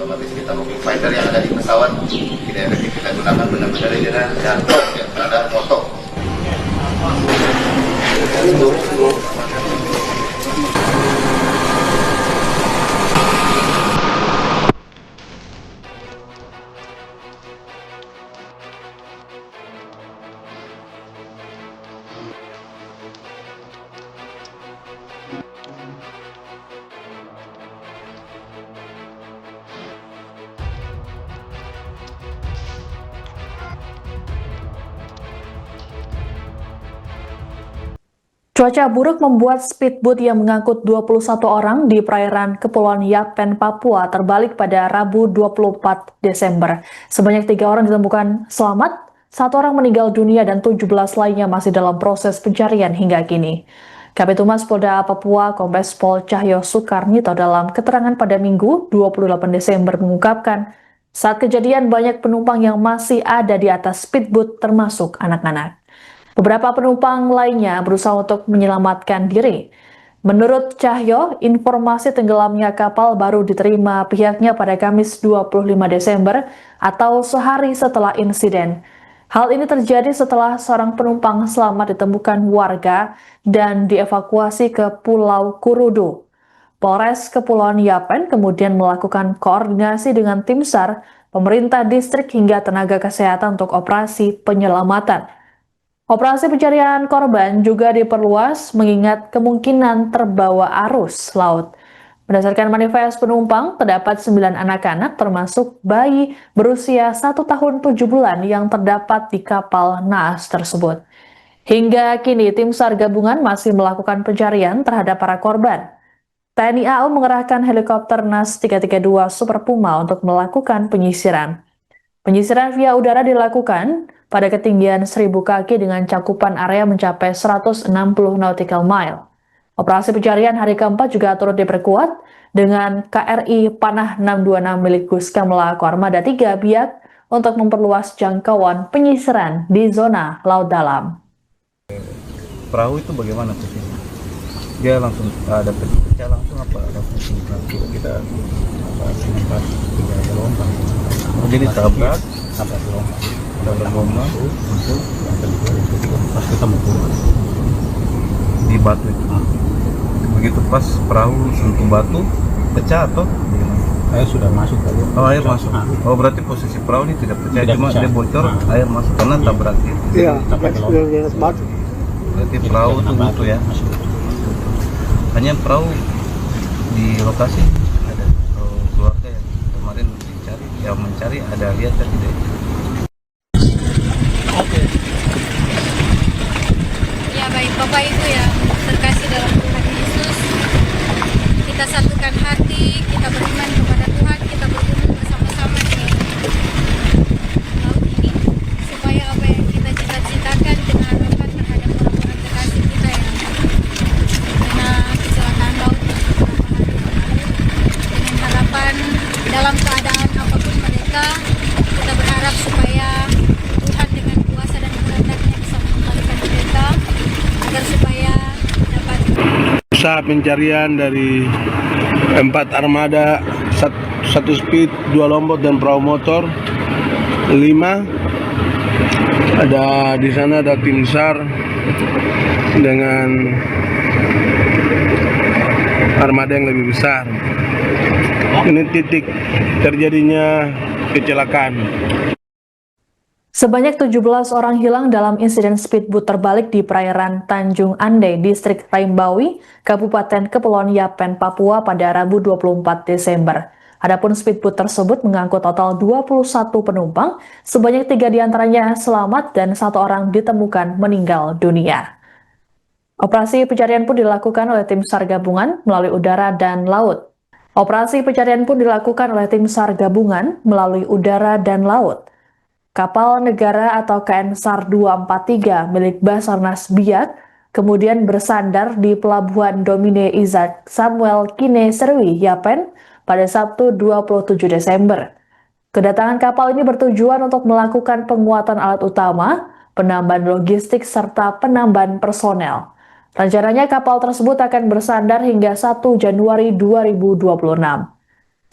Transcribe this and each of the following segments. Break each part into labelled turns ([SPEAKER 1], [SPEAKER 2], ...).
[SPEAKER 1] otomatis kita moving finder yang ada di pesawat tidak efektif kita gunakan, benar-benar dengan jatuh ya, terhadap foto.
[SPEAKER 2] Cuaca buruk membuat speedboat yang mengangkut 21 orang di perairan Kepulauan Yapen, Papua terbalik pada Rabu 24 Desember. Sebanyak 3 orang ditemukan selamat, 1 orang meninggal dunia dan 17 lainnya masih dalam proses pencarian hingga kini. Kabid Humas Polda Papua Kombes Pol Cahyo Soekarnito dalam keterangan pada Minggu 28 Desember mengungkapkan, saat kejadian banyak penumpang yang masih ada di atas speedboat termasuk anak-anak. Beberapa penumpang lainnya berusaha untuk menyelamatkan diri. Menurut Cahyo, informasi tenggelamnya kapal baru diterima pihaknya pada Kamis 25 Desember atau sehari setelah insiden. Hal ini terjadi setelah seorang penumpang selamat ditemukan warga dan dievakuasi ke Pulau Kurudu. Polres Kepulauan Yapen kemudian melakukan koordinasi dengan tim SAR, pemerintah distrik hingga tenaga kesehatan untuk operasi penyelamatan. Operasi pencarian korban juga diperluas mengingat kemungkinan terbawa arus laut. Berdasarkan manifest penumpang, terdapat 9 anak-anak termasuk bayi berusia 1 tahun 7 bulan yang terdapat di kapal naas tersebut. Hingga kini tim SAR gabungan masih melakukan pencarian terhadap para korban. TNI AU mengerahkan helikopter NAS 332 Super Puma untuk melakukan penyisiran. Penyisiran via udara dilakukan pada ketinggian 1000 kaki dengan cakupan area mencapai 160 nautical mile. Operasi pencarian hari keempat juga turut diperkuat dengan KRI Panah 626 milik Gus Kamla Armada 3 Biak untuk memperluas jangkauan penyisiran di zona laut dalam.
[SPEAKER 3] Perahu itu bagaimana posisi? Dia langsung ada pecah langsung apa? Kita sempat tidak gelombang. Jadi tabrak gelombang. Masuk yang kedua yang ketiga pas kita mau pulang di batu itu. Begitu pas perahu sentuh batu pecah atau
[SPEAKER 4] air sudah masuk tadi.
[SPEAKER 3] Oh, air masuk. Oh, berarti posisi perahu ini tidak pecah, cuma dia bocor, air masuk karena tabrak itu.
[SPEAKER 4] Iya, tabrak batu.
[SPEAKER 3] Berarti perahu itu butuh ya. Hanya perahu di lokasi ada keluarga yang kemarin dicari, yang mencari ada lihat tadi tidak?
[SPEAKER 5] Ya baik Bapak Ibu yang terkasih dalam Tuhan Yesus, kita satukan hati, kita beriman kepada Tuhan, kita bergumul bersama-sama di laut ini, supaya apa yang kita cita-citakan dengan harapan terhadap orang-orang terkasih kita yang kena kecelakaan laut beberapa hari yang lalu, dengan harapan dalam keadaan apapun mereka, kita berharap supaya Tuhan dengan kuasa dan kehendaknya bisa mengembalikan mereka agar supaya dapat
[SPEAKER 6] usaha pencarian dari 4 armada, 1 speed, 2 lombot dan perahu motor 5. Ada di sana ada tim SAR dengan armada yang lebih besar. Ini titik terjadinya kecelakaan.
[SPEAKER 2] Sebanyak 17 orang hilang dalam insiden speedboat terbalik di perairan Tanjung Andai, Distrik Raimbawi, Kabupaten Kepulauan Yapen, Papua pada Rabu 24 Desember. Adapun speedboat tersebut mengangkut total 21 penumpang, sebanyak 3 diantaranya selamat dan 1 orang ditemukan meninggal dunia. Operasi pencarian pun dilakukan oleh tim SAR gabungan melalui udara dan laut. Kapal negara atau KN SAR 243 milik Basarnas Biak kemudian bersandar di Pelabuhan Domine Isaac Samuel Kine Serwi, Yapen pada Sabtu 27 Desember. Kedatangan kapal ini bertujuan untuk melakukan penguatan alat utama, penambahan logistik, serta penambahan personel. Rencananya kapal tersebut akan bersandar hingga 1 Januari 2026.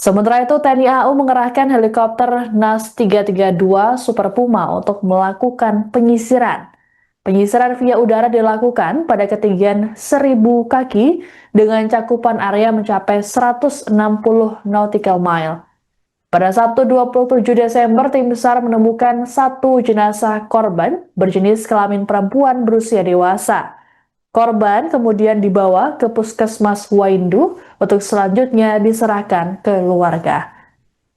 [SPEAKER 2] Sementara itu, TNI AU mengerahkan helikopter NAS 332 Super Puma untuk melakukan penyisiran. Penyisiran via udara dilakukan pada ketinggian 1.000 kaki dengan cakupan area mencapai 160 nautical mile. Pada Sabtu 27 Desember, tim SAR menemukan satu jenazah korban berjenis kelamin perempuan berusia dewasa. Korban kemudian dibawa ke Puskesmas Waindu untuk selanjutnya diserahkan ke keluarga.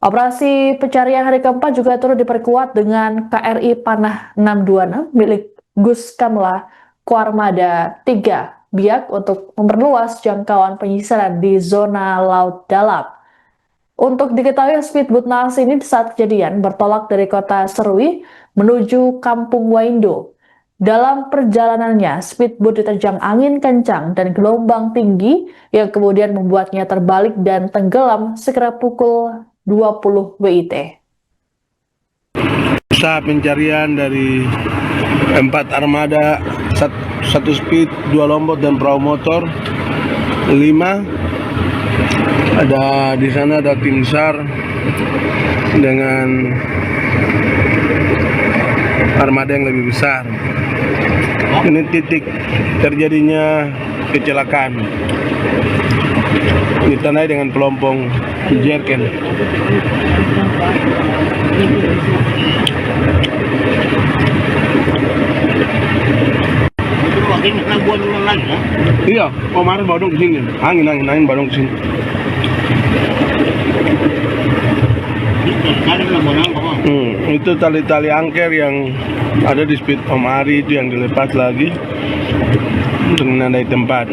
[SPEAKER 2] Operasi pencarian hari keempat juga turut diperkuat dengan KRI Panah 626 milik Gus Kamla Koarmada 3 Biak untuk memperluas jangkauan penyisiran di zona laut dalam. Untuk diketahui, speedboat NAS ini saat kejadian bertolak dari kota Serui menuju Kampung Waindu. Dalam perjalanannya, speedboat diterjang angin kencang dan gelombang tinggi yang kemudian membuatnya terbalik dan tenggelam sekira pukul 20 WIT.
[SPEAKER 6] Usaha pencarian dari 4 armada, 1 speed, 2 lompat dan perahu motor 5. Ada di sana ada tim SAR dengan armada yang lebih besar. Ini titik terjadinya kecelakaan. Ditandai dengan pelompong jerken. Iya, kemarin bawa dong ke sini. Angin bawa dong ke sini. Itu tali-tali angker yang ada di speed Om Ari itu yang dilepas lagi untuk menandai tempat.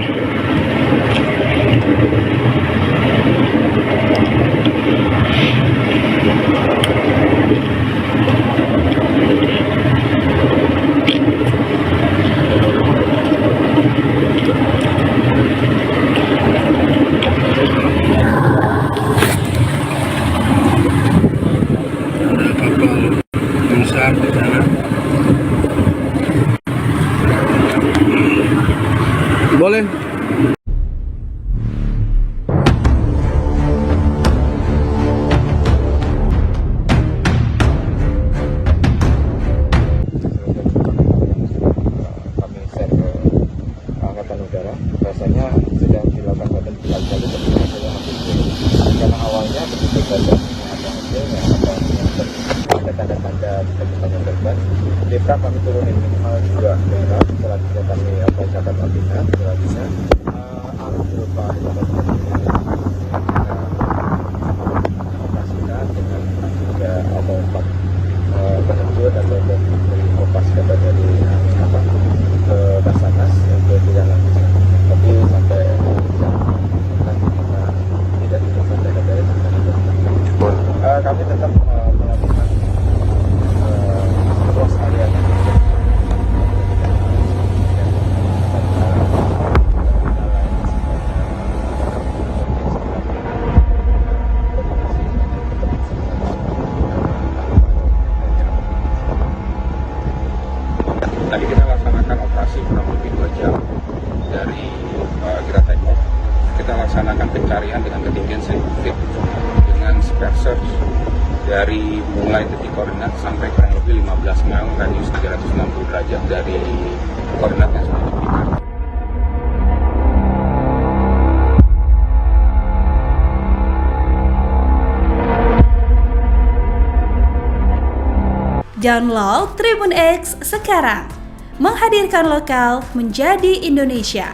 [SPEAKER 6] Besar di sana. Boleh.
[SPEAKER 7] Kami share ke Angkatan Udara, rasanya sedang dilakukan latihan berkali-kali tapi hasilnya masih belum. Karena awalnya begitu saja ada hasilnya, ada tanda-tanda ditemukannya korban. Kita kami turunin minimal 2 daerah, selanjutnya kami catat apabila selanjutnya alat berupa helikopter operasikan dengan juga ada 4 penerjun atau dari kopas kata dari ke Basarnas untuk tidak langsung, tapi sampai kita tidak sampai ke dari kami tetap melakukan luas area tadi kita laksanakan operasi kurang lebih 2 jam dari kita take off. Kita laksanakan pencarian dengan ketinggian 1000 feet dengan spare search dari mulai titik koordinat sampai kurang lebih 15 mil radius 360 derajat dari koordinat yang sudah diberikan.
[SPEAKER 8] Download Tribun X sekarang, menghadirkan lokal menjadi Indonesia.